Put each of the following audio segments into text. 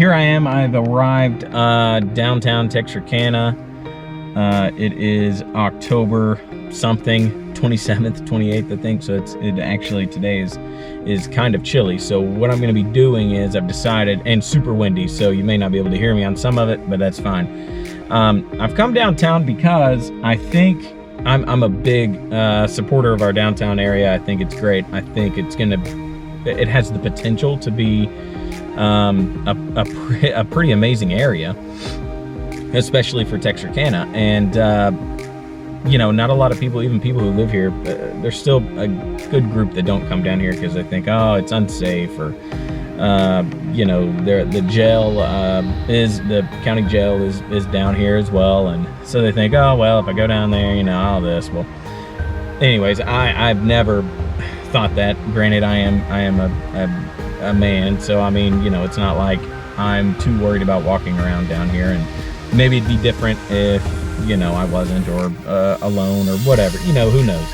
here I am. I've arrived downtown Texarkana. It is October something, 27th, 28th, I think. So it actually today is kind of chilly. So what I'm going to be doing is I've decided, and super windy, so you may not be able to hear me on some of it, but that's fine. I've come downtown because I think I'm a big supporter of our downtown area. I think it's great. I think it has the potential to be a pretty amazing area, especially for Texarkana. And you know, not a lot of people, even people who live here, there's still a good group that don't come down here because they think, oh, it's unsafe, or you know, the jail the county jail is down here as well, and so they think, oh well, if I go down there, you know, all this. Well, anyways, I've never thought that. Granted, I am a man, so I mean, you know, it's not like I'm too worried about walking around down here. And maybe it'd be different if, you know, I wasn't, or alone, or whatever, you know, who knows.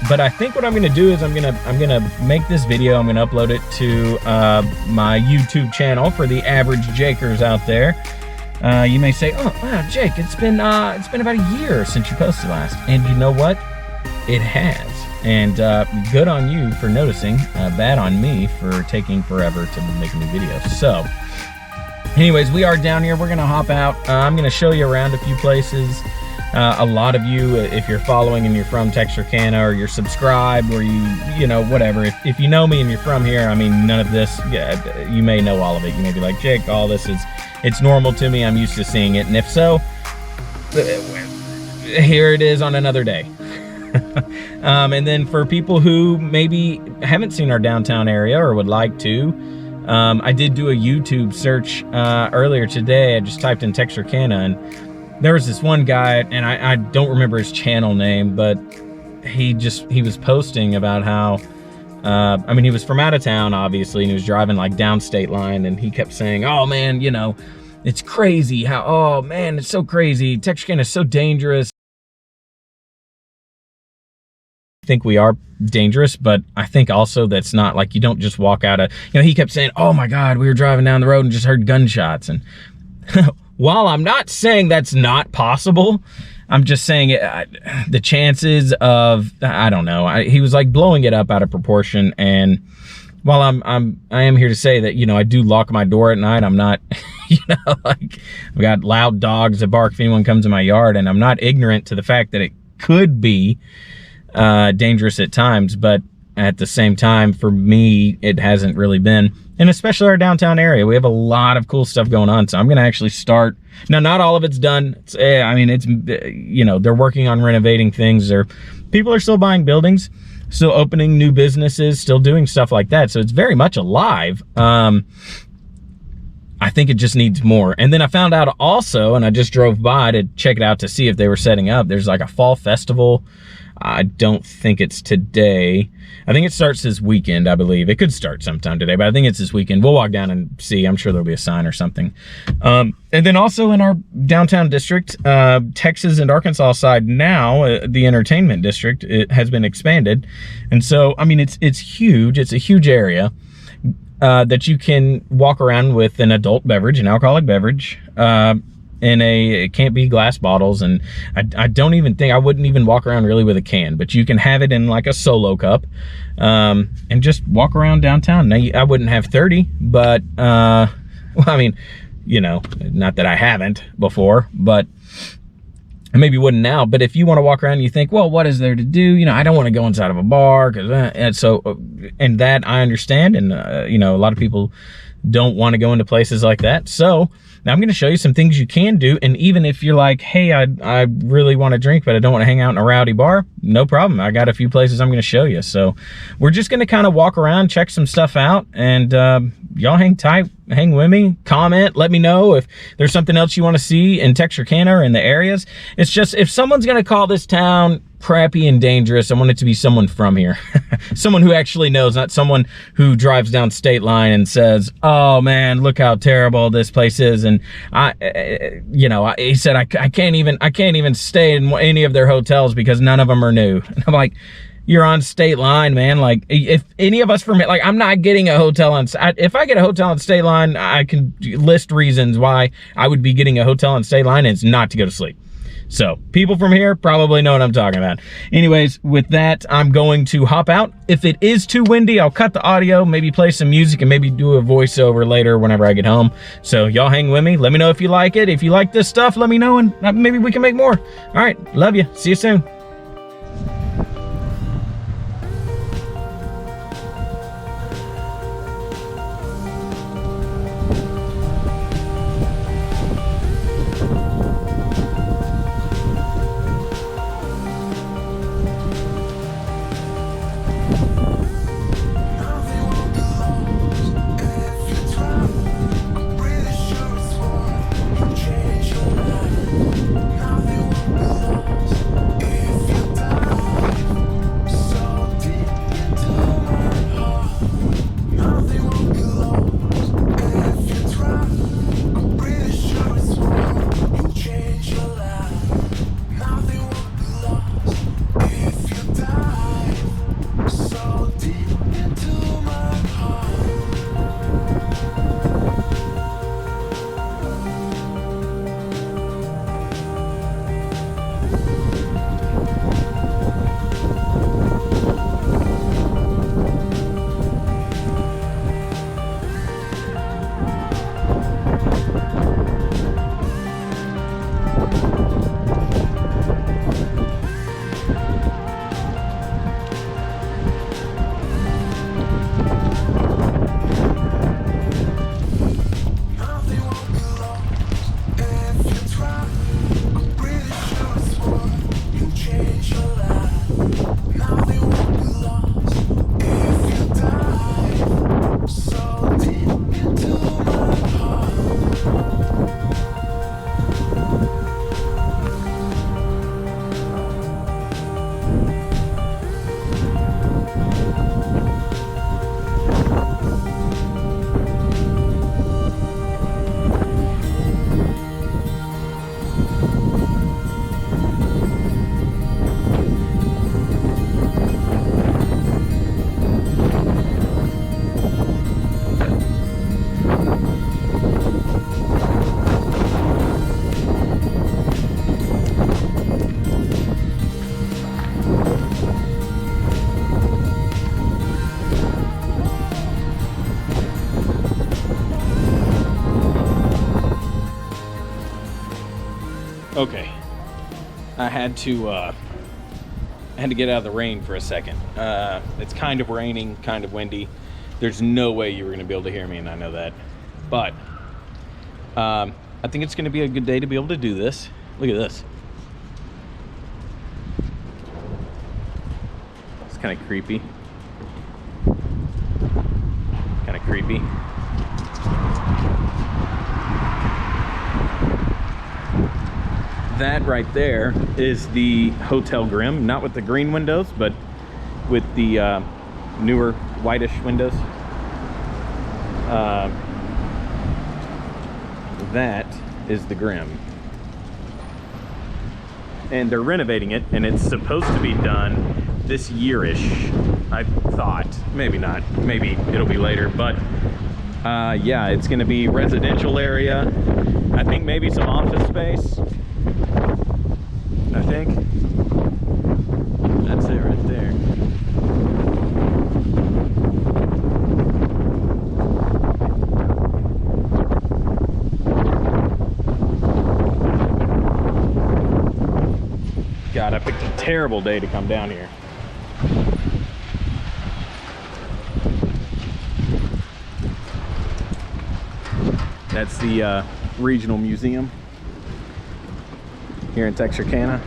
But I think what I'm gonna do is I'm gonna make this video. I'm gonna upload it to my YouTube channel for the average Jakers out there. You may say, oh wow, Jake, it's been about a year since you posted last. And you know what? It has. And good on you for noticing, bad on me for taking forever to make a new video. So anyways, we are down here. We're gonna hop out. I'm gonna show you around a few places. A lot of you, if you're following and you're from Texarkana, or you're subscribed, or you know, whatever, if you know me and you're from here, I mean, none of this, yeah, you may know all of it. You may be like, Jake, all this it's normal to me. I'm used to seeing it. And if so, here it is on another day. And then for people who maybe haven't seen our downtown area or would like to, I did do a YouTube search earlier today. I just typed in Texarkana, and there was this one guy, and I don't remember his channel name, but he was posting about how, I mean, he was from out of town, obviously, and he was driving like down state line, and he kept saying, oh man, you know, it's crazy how, oh man, it's so crazy. Texarkana is so dangerous. I think we are dangerous, but I think also that's not like, you don't just walk out of, you know, he kept saying, oh my God, we were driving down the road and just heard gunshots. And while I'm not saying that's not possible, I'm just saying the chances of, I don't know, he was like blowing it up out of proportion. And while I am here to say that, you know, I do lock my door at night. I'm not, you know, like, I've got loud dogs that bark if anyone comes in my yard, and I'm not ignorant to the fact that it could be dangerous at times, but at the same time, for me, it hasn't really been. And especially our downtown area, we have a lot of cool stuff going on. So I'm gonna actually start. Now, not all of it's done. I mean, it's, you know, they're working on renovating things. People are still buying buildings, still opening new businesses, still doing stuff like that. So it's very much alive. I think it just needs more. And then I found out also, and I just drove by to check it out to see if they were setting up, there's like a fall festival. I don't think it's today. I think it starts this weekend, I believe. It could start sometime today, but I think it's this weekend. We'll walk down and see. I'm sure there'll be a sign or something. And then also in our downtown district, Texas and Arkansas side now, the entertainment district, it has been expanded. And so, I mean, it's huge. It's a huge area that you can walk around with an adult beverage, an alcoholic beverage, it can't be glass bottles. And I don't even think, I wouldn't even walk around really with a can, but you can have it in like a solo cup, and just walk around downtown. Now, I wouldn't have 30, but, well, I mean, you know, not that I haven't before, but I maybe wouldn't now. But if you want to walk around and you think, well, what is there to do? You know, I don't want to go inside of a bar, and that I understand. And, you know, a lot of people don't want to go into places like that. So now I'm going to show you some things you can do. And even if you're like, hey, I really want to drink, but I don't want to hang out in a rowdy bar, no problem. I got a few places I'm going to show you. So we're just going to kind of walk around, check some stuff out, and y'all hang tight, hang with me, comment, let me know if there's something else you want to see in Texarkana or in the areas. It's just, if someone's going to call this town crappy and dangerous, I want it to be someone from here. Someone who actually knows, not someone who drives down state line and says, oh man, look how terrible this place is. And he said, I can't even stay in any of their hotels because none of them are new. And I'm like, you're on state line, man. Like, if any of us from it, like, I'm not getting a hotel on, if I get a hotel on state line, I can list reasons why I would be getting a hotel on state line, and it's not to go to sleep. So people from here probably know what I'm talking about. Anyways, with that, I'm going to hop out. If it is too windy, I'll cut the audio, maybe play some music, and maybe do a voiceover later whenever I get home. So y'all hang with me. Let me know if you like it. If you like this stuff, let me know, and maybe we can make more. All right, love you. See you soon. Okay, I had to get out of the rain for a second. It's kind of raining, kind of windy. There's no way you were gonna be able to hear me, and I know that. But I think it's gonna be a good day to be able to do this. Look at this. It's kind of creepy. Kind of creepy. That right there is the Hotel Grimm, not with the green windows, but with the newer whitish windows. That is the Grimm. And they're renovating it, and it's supposed to be done this year-ish, I thought. Maybe not, maybe it'll be later, but yeah, it's gonna be residential area. I think maybe some office space. I think that's it right there. God, I picked a terrible day to come down here. That's the regional museum here in Texarkana.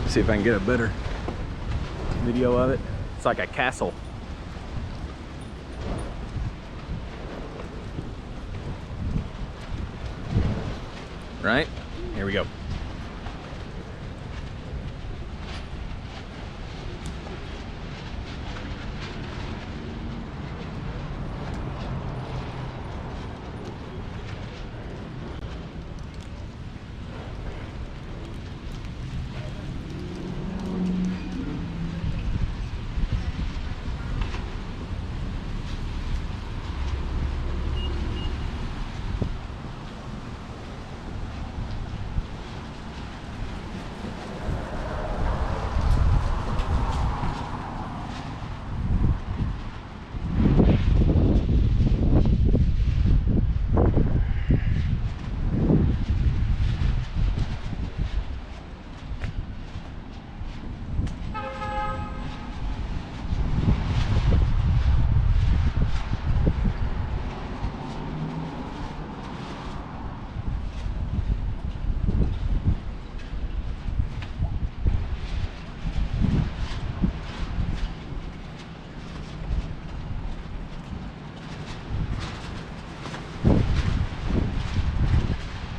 See if I can get a better video of it. It's like a castle. Right? Here we go.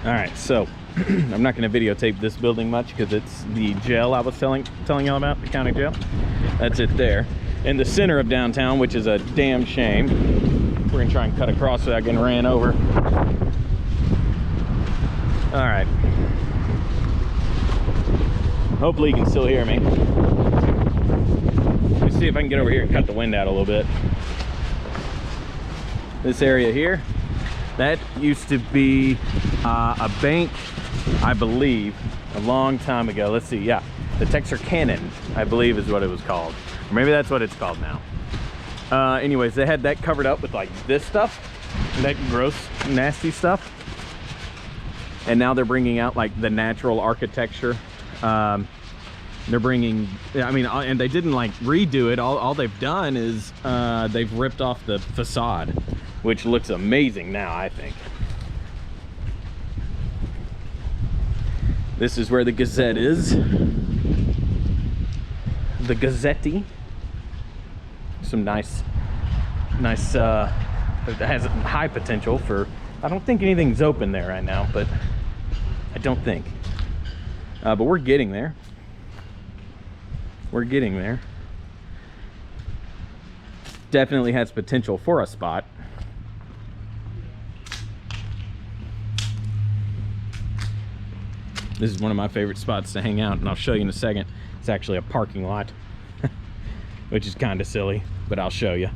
All right, so I'm not going to videotape this building much because it's the jail I was telling y'all about, the county jail. That's it there. In the center of downtown, which is a damn shame. We're going to try and cut across without getting ran over. All right. Hopefully you can still hear me. Let me see if I can get over here and cut the wind out a little bit. This area here, that used to be a bank, I believe, a long time ago. Let's see, yeah, the Texarkana, I believe is what it was called. Or maybe that's what it's called now. Anyways, they had that covered up with like this stuff, that gross, nasty stuff. And now they're bringing out like the natural architecture. They're bringing, I mean, and they didn't like redo it. All they've done is they've ripped off the facade, which looks amazing now, I think. This is where the Gazette is. The Gazzetti. Some nice, it has high potential for, I don't think anything's open there right now, but I don't think. But we're getting there. We're getting there. Definitely has potential for a spot. This is one of my favorite spots to hang out, and I'll show you in a second. It's actually a parking lot, which is kind of silly, but I'll show you.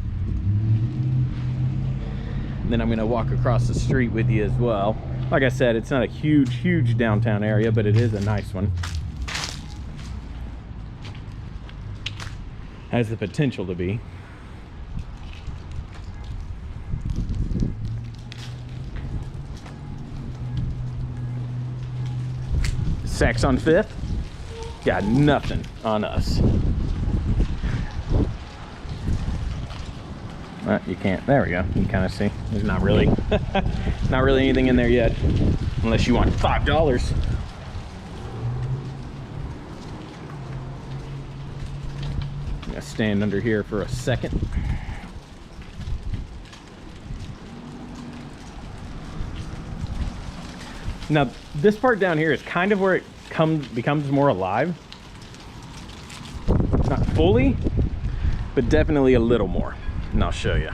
And then I'm gonna walk across the street with you as well. Like I said, it's not a huge downtown area, but it is a nice one. Has the potential to be. Saks on 5th, got nothing on us. You can't, there we go, you can kind of see. There's not really, not really anything in there yet, unless you want $5. I'm gonna stand under here for a second. Now, this part down here is kind of where it becomes more alive. Not fully, but definitely a little more. And I'll show you.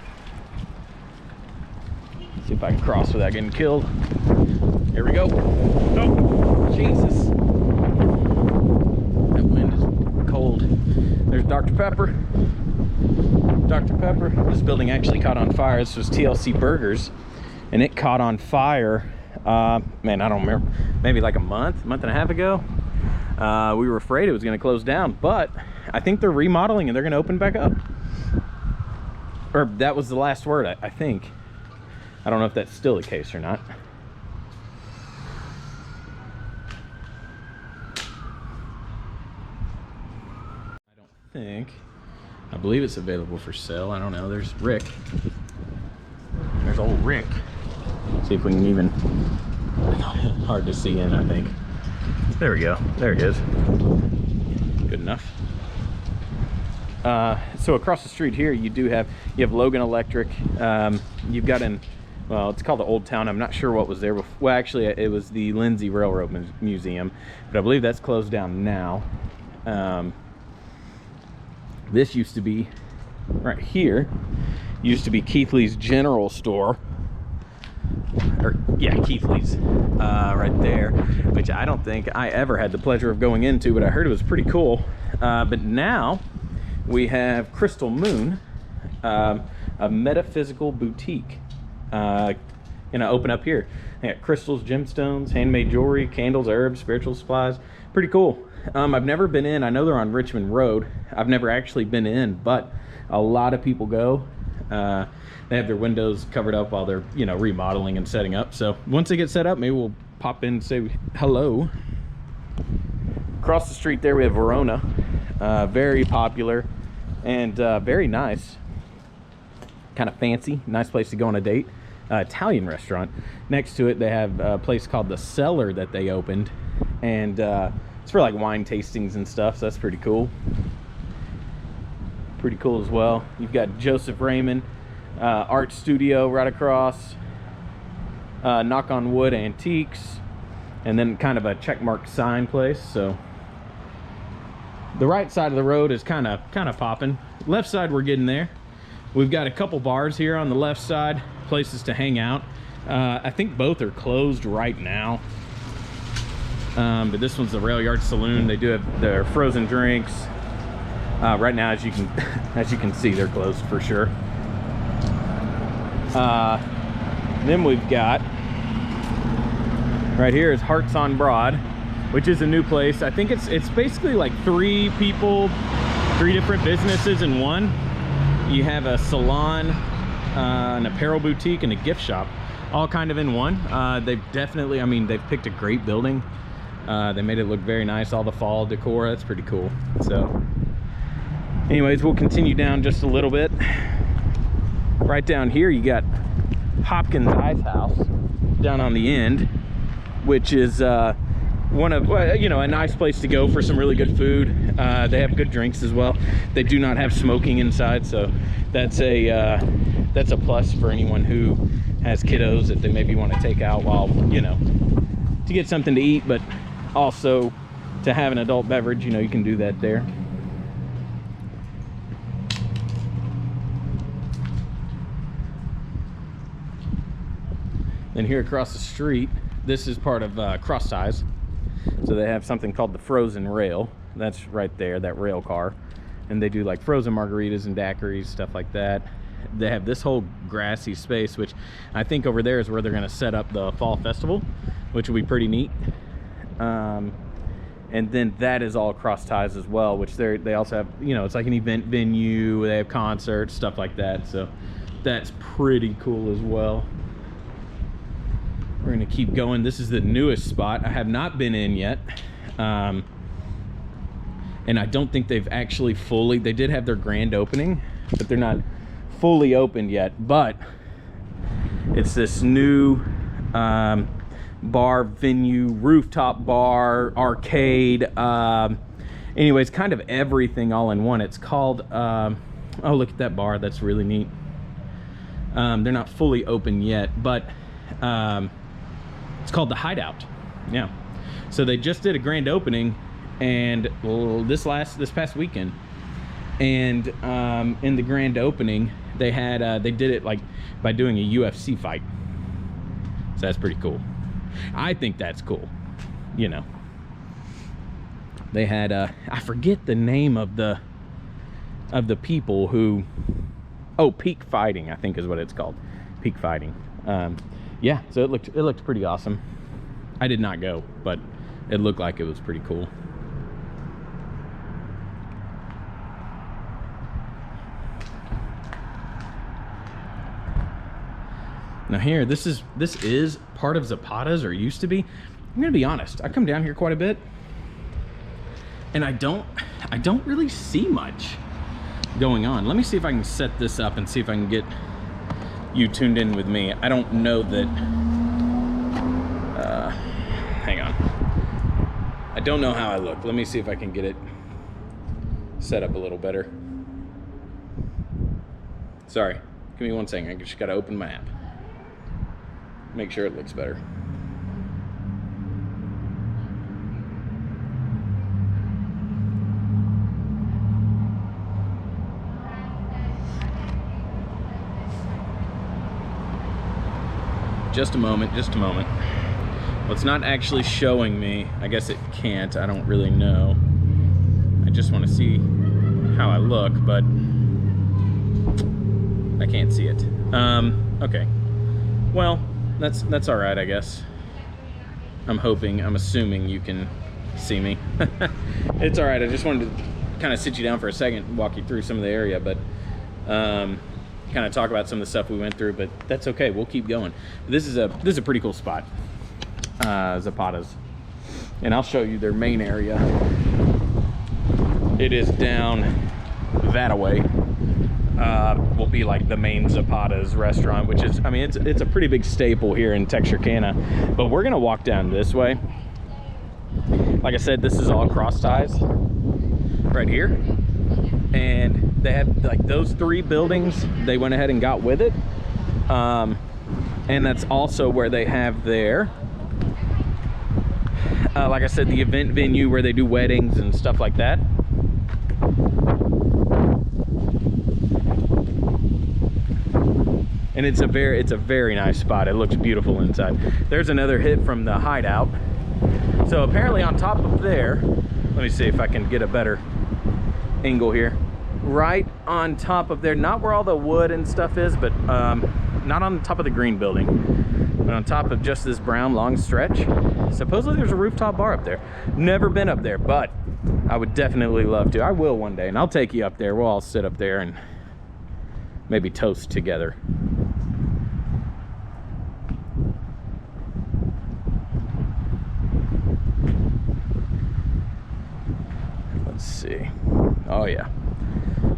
See if I can cross without getting killed. Here we go. Oh, Jesus. That wind is cold. There's Dr. Pepper. Dr. Pepper. This building actually caught on fire. This was TLC Burgers, and it caught on fire. Man, I don't remember. Maybe like a month and a half ago. We were afraid it was going to close down, but I think they're remodeling and they're going to open back up. Or that was the last word, I think. I don't know if that's still the case or not. I don't think. I believe it's available for sale. I don't know. There's Rick. There's old Rick. See if we can even, hard to see in, I think. There we go. There it is. Good enough. So across the street here, you have Logan Electric. You've got well, it's called the Old Town. I'm not sure what was there before. Well, actually, it was the Lindsay Railroad Museum, but I believe that's closed down now. This used to be, right here, used to be Keithley's General Store. Or, yeah, Keithley's, right there, which I don't think I ever had the pleasure of going into, but I heard it was pretty cool. But now we have Crystal Moon, a Metaphysical boutique, gonna open up here. They got crystals, gemstones, handmade jewelry, candles, herbs, spiritual supplies. Pretty cool. I've never been in. I know they're on Richmond Road. I've never actually been in, but a lot of people go. They have their windows covered up while they're, you know, remodeling and setting up. So once they get set up, maybe we'll pop in and say hello. Across the street there we have Verona, very popular and very nice, kind of fancy, nice place to go on a date. Italian restaurant. Next to it they have a place called The Cellar that they opened, and it's for like wine tastings and stuff, so that's pretty cool. Pretty cool as well. You've got Joseph Raymond art studio right across. Knock on Wood Antiques, and then kind of a checkmark sign place. So the right side of the road is kind of popping. Left side, we're getting there. We've got a couple bars here on the left side, places to hang out. I think both are closed right now. But this one's the Railyard Saloon. They do have their frozen drinks. Right now, as you can see, they're closed for sure. Then we've got right here is Harts on Broad, which is a new place. I think it's basically like 3 people, 3 different businesses in one. You have a salon, an apparel boutique, and a gift shop, all kind of in one. They've definitely, I mean, they've picked a great building. They made it look very nice, all the fall decor. That's pretty cool. So anyways, we'll continue down just a little bit. Right down here, you got Hopkins Ice House down on the end, which is one of, you know, a nice place to go for some really good food. They have good drinks as well. They do not have smoking inside, so that's a plus for anyone who has kiddos that they maybe want to take out while, you know, to get something to eat, but also to have an adult beverage. You know, you can do that there. Then here across the street, this is part of Cross Ties. So they have something called the Frozen Rail. That's right there, that rail car. And they do like frozen margaritas and daiquiris, stuff like that. They have this whole grassy space, which I think over there is where they're gonna set up the fall festival, which will be pretty neat. And then that is all Cross Ties as well, which they also have, you know, it's like an event venue. They have concerts, stuff like that. So that's pretty cool as well. We're gonna keep going. This is the newest spot. I have not been in yet. And I don't think they've actually fully, they did have their grand opening, but they're not fully opened yet. But it's this new bar venue, rooftop bar, arcade, anyways, kind of everything all in one. It's called, oh, look at that bar. That's really neat. They're not fully open yet, but it's called the Hideout. Yeah. So they just did a grand opening, and this past weekend, and in the grand opening they had they did it like by doing a UFC fight. So that's pretty cool. I think that's cool. You know, they had I forget the name of the people who, oh, Peak Fighting, I think is what it's called. Peak Fighting. Yeah, so it looked pretty awesome. I did not go, but it looked like it was pretty cool. Now here, this is part of Zapata's, or used to be. I'm gonna be honest, I come down here quite a bit, and I don't really see much going on. Let me see if I can set this up and see if I can get you tuned in with me. I don't know that, hang on. I don't know how I look. Let me see if I can get it set up a little better. Sorry, give me one second. I just gotta open my app. Make sure it looks better. Just a moment. Well, it's not actually showing me. I guess it can't. I don't really know. I just want to see how I look, but I can't see it. Okay. Well, that's all right, I guess. I'm assuming you can see me. It's all right. I just wanted to kind of sit you down for a second and walk you through some of the area, but kind of talk about some of the stuff we went through, but that's okay. We'll keep going. This is a pretty cool spot, Zapata's, and I'll show you their main area. It is down that way. Will be like the main Zapata's restaurant, which is, I mean, it's a pretty big staple here in Texarkana. But we're gonna walk down this way. Like I said, this is all Cross Ties right here, and they have like those 3 buildings. They went ahead and got with it, and that's also where they have their like I said, the event venue where they do weddings and stuff like that. And it's a very nice spot. It looks beautiful inside. There's another hit from the hideout. So apparently on top of there, let me see if I can get a better angle here. Right on top of there, not where all the wood and stuff is, but not on the top of the green building, but on top of just this brown long stretch. Supposedly there's a rooftop bar up there. Never been up there, but I would definitely love to. I will one day, and I'll take you up there. We'll all sit up there and maybe toast together. Let's see. Oh yeah.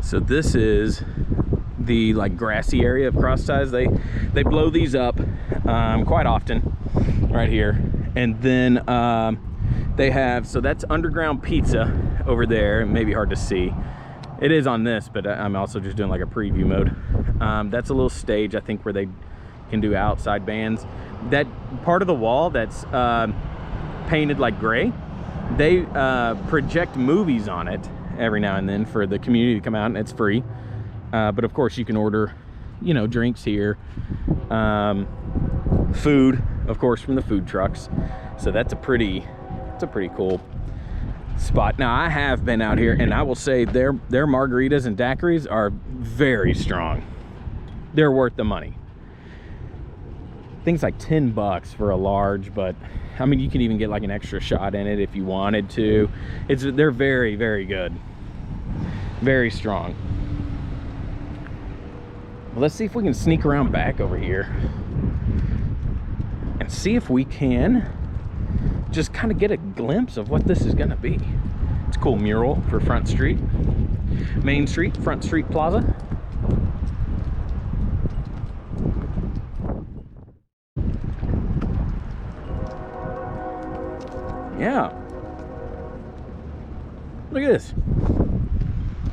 So this is the like grassy area of cross ties. They blow these up quite often right here. And then they have, so that's underground pizza over there. It may be hard to see. It is on this, but I'm also just doing like a preview mode. That's a little stage, I think, where they can do outside bands. That part of the wall that's painted like gray, they project movies on it every now and then for the community to come out, and it's free. But of course you can order, you know, drinks here, food, of course, from the food trucks. So that's a pretty cool spot. Now I have been out here, and I will say their margaritas and daiquiris are very strong. They're worth the money. Things like $10 for a large, but I mean, you can even get like an extra shot in it if you wanted to. They're very, very good. Very strong. Well, let's see if we can sneak around back over here and see if we can just kind of get a glimpse of what this is gonna be. It's a cool mural for Front Street, Main Street, Front Street Plaza. Yeah. Look at this.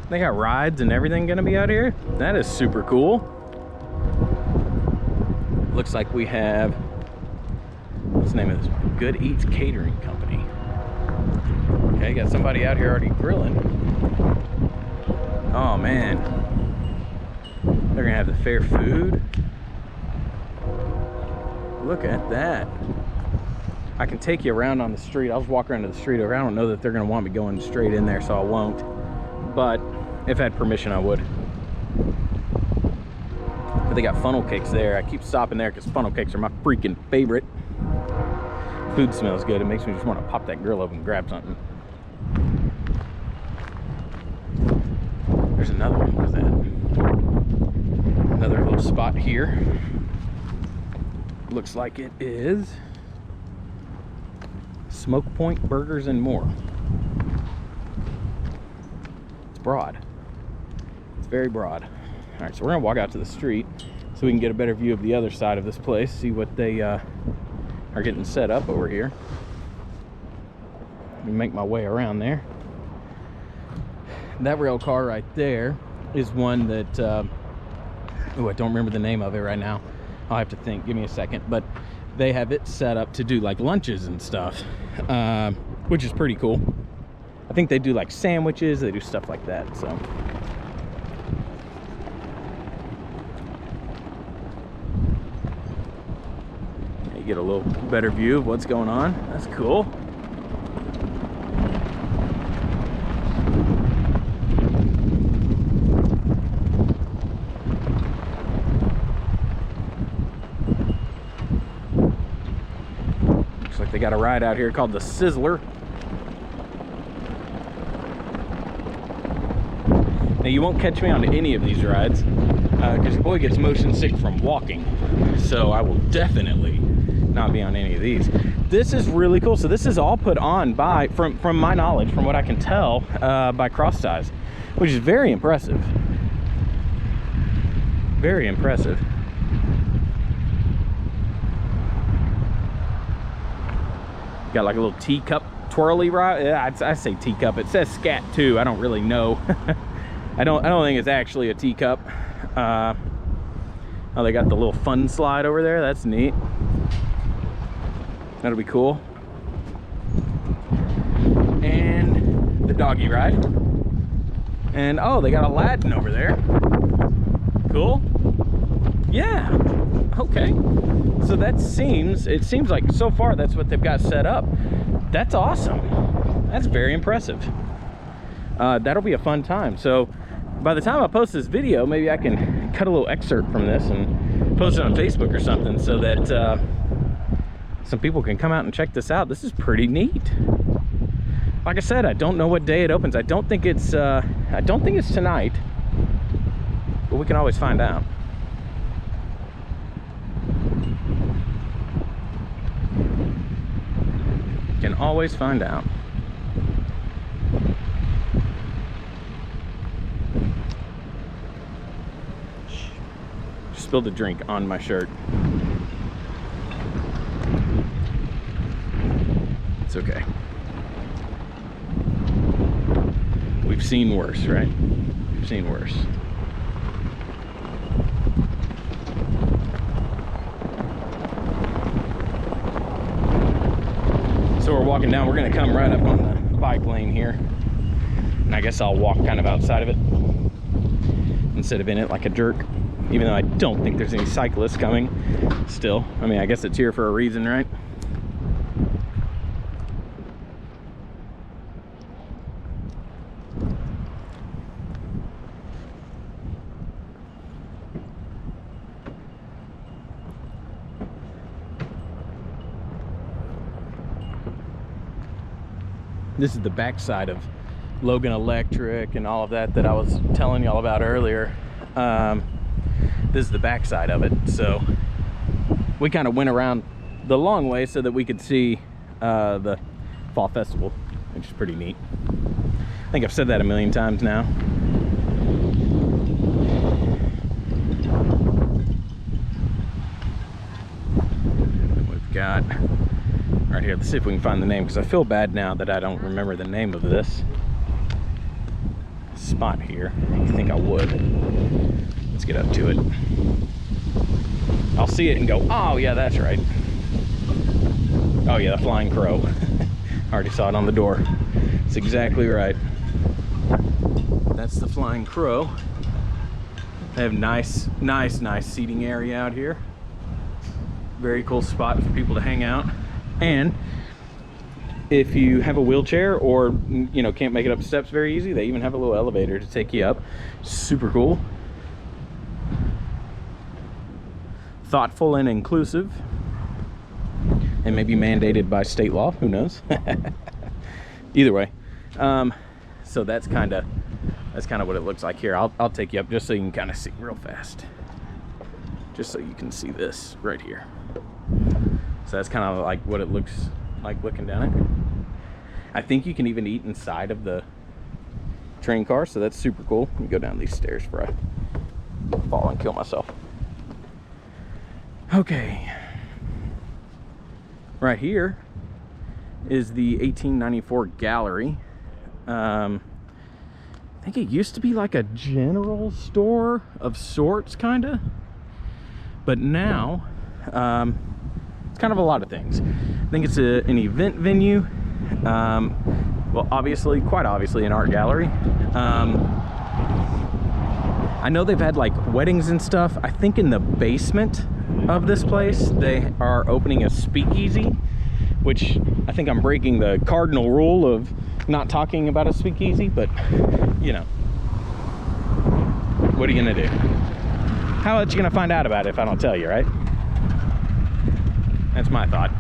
They got rides and everything gonna be out here. That is super cool. Looks like we have, what's the name of this one? Good Eats Catering Company. Okay, got somebody out here already grilling. Oh man. They're gonna have the fair food. Look at that. I can take you around on the street. I'll just walk around to the street over. I don't know that they're gonna want me going straight in there, so I won't. But if I had permission, I would. But they got funnel cakes there. I keep stopping there because funnel cakes are my freaking favorite. Food smells good. It makes me just want to pop that grill open and grab something. There's another one. What is that? Another little spot here. Looks like it is Smoke Point Burgers and More. It's broad. It's very broad. All right, so we're gonna walk out to the street so we can get a better view of the other side of this place, see what they are getting set up over here. Let me make my way around there. That rail car right there is one that, oh, I don't remember the name of it right now. I'll have to think, give me a second. But they have it set up to do like lunches and stuff, which is pretty cool. I think they do like sandwiches, they do stuff like that, so. You get a little better view of what's going on. That's cool. Looks like they got a ride out here called the Sizzler. Now you won't catch me on any of these rides because your boy gets motion sick from walking, so I will definitely not be on any of these. This is really cool. So this is all put on by, from my knowledge, from what I can tell, by Cross Ties, which is very impressive. Very impressive. Got like a little teacup twirly ride. Yeah, I say teacup. It says scat too. I don't really know. I don't think it's actually a teacup. Oh, they got the little fun slide over there. That's neat. That'll be cool. the doggy ride. And oh, they got Aladdin over there. Cool. Yeah. Okay. So it seems like so far that's what they've got set up. That's awesome. That's very impressive. That'll be a fun time. So by the time I post this video, maybe I can cut a little excerpt from this and post it on Facebook or something, so that some people can come out and check this out. This is pretty neat. Like I said, I don't know what day it opens. I don't think it's tonight, but we can always find out. Can always find out. Spilled a drink on my shirt. It's okay. We've seen worse, right? We've seen worse. So we're walking down. We're gonna come right up on the bike lane here, and I guess I'll walk kind of outside of it instead of in it like a jerk, even though I don't think there's any cyclists coming still. I mean, I guess it's here for a reason, right? This is the backside of Logan Electric and all of that I was telling y'all about earlier. This is the backside of it. So we kind of went around the long way so that we could see the fall festival, which is pretty neat. I think I've said that a million times now. We've got right here, let's see if we can find the name, because I feel bad now that I don't remember the name of this spot here. I think I would. Let's get up to it. I'll see it and go, oh yeah, that's right. Oh yeah, the Flying Crow. I already saw it on the door. It's exactly right. That's the Flying Crow. They have nice seating area out here. Very cool spot for people to hang out. And if you have a wheelchair or, you know, can't make it up steps very easy, they even have a little elevator to take you up. Super cool. Thoughtful and inclusive. And maybe mandated by state law, who knows? Either way. So that's kind of what it looks like here. I'll take you up just so you can kind of see real fast. Just so you can see this right here. So that's kind of like what it looks like looking down it. I think you can even eat inside of the train car, so that's super cool. Let me go down these stairs before I fall and kill myself. Okay. Right here is the 1894 gallery. I think it used to be like a general store of sorts, kind of. But now, it's kind of a lot of things. I think it's an event venue. Well, obviously, quite obviously, an art gallery. I know they've had like weddings and stuff. I think in the basement of this place, they are opening a speakeasy, which I think I'm breaking the cardinal rule of not talking about a speakeasy, but you know, what are you gonna do? How else you gonna find out about it if I don't tell you, right? That's my thought.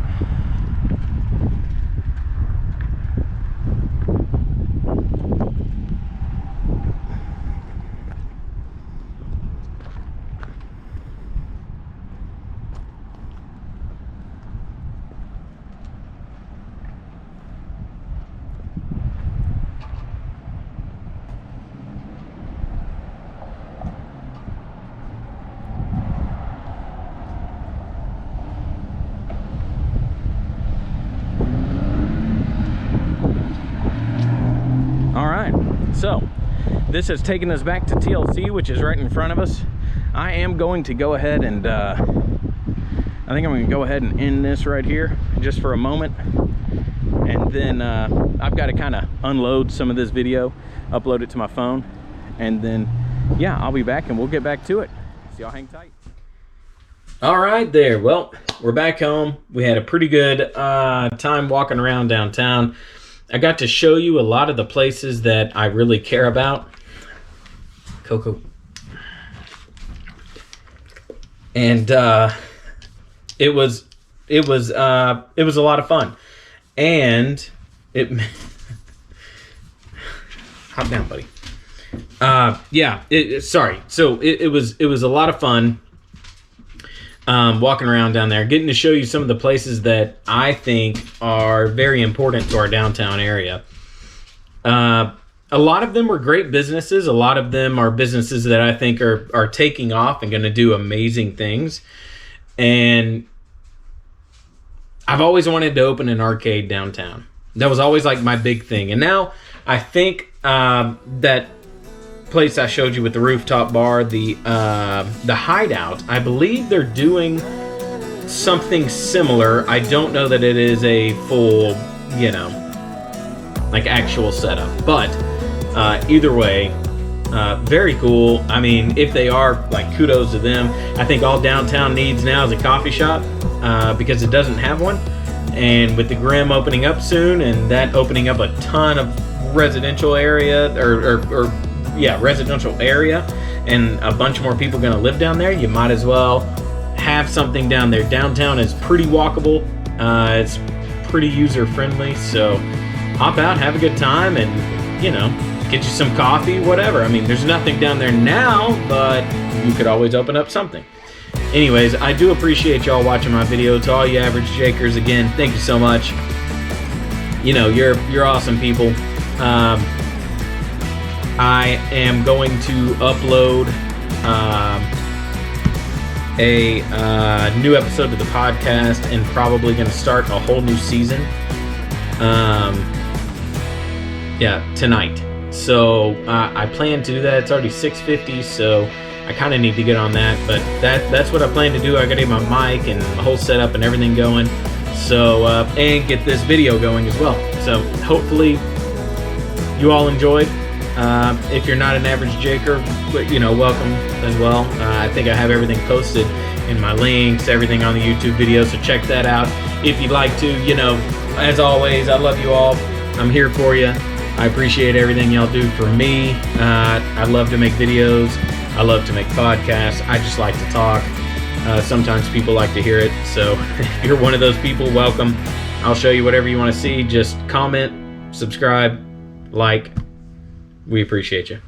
So this has taken us back to TLC, which is right in front of us. I am going to go ahead and I think I'm going to go ahead and end this right here just for a moment, and and then I've got to kind of unload some of this video, upload it to my phone, and then yeah, I'll be back and we'll get back to it. So y'all hang tight. All right there, well, we're back home. We had a pretty good time walking around downtown. I got to show you a lot of the places that I really care about. Coco. And it was a lot of fun. And it hop down, buddy. Yeah, sorry. So it was a lot of fun walking around down there, getting to show you some of the places that I think are very important to our downtown area. A lot of them were great businesses. A lot of them are businesses that I think are taking off and going to do amazing things. And I've always wanted to open an arcade downtown. That was always like my big thing. And now I think that place I showed you with the rooftop bar, the Hideout, I believe they're doing something similar. I don't know that it is a full, you know, like actual setup, but either way, very cool. I mean, if they are, like, kudos to them. I think all downtown needs now is a coffee shop because it doesn't have one. And with the Grimm opening up soon, and that opening up a ton of residential area, residential area, and a bunch more people going to live down there, you might as well have something down there. Downtown is pretty walkable. It's pretty user friendly, so hop out, have a good time, and, you know, get you some coffee, whatever. I mean, there's nothing down there now, but you could always open up something. Anyways, I do appreciate y'all watching my video. To all you average Jakers, again, thank you so much. You know, you're awesome people. I am going to upload a new episode of the podcast, and probably going to start a whole new season. Tonight. So I plan to do that. It's already 6:50, so I kind of need to get on that. But that's what I plan to do. I got to get my mic and the whole setup and everything going. So and get this video going as well. So hopefully you all enjoyed. If you're not an average Jaker, you know, welcome as well. I think I have everything posted in my links, everything on the YouTube video, so check that out if you'd like to. You know, as always, I love you all. I'm here for you. I appreciate everything y'all do for me. I love to make videos. I love to make podcasts. I just like to talk. Sometimes people like to hear it. So if you're one of those people, welcome. I'll show you whatever you want to see. Just comment, subscribe, like. We appreciate you.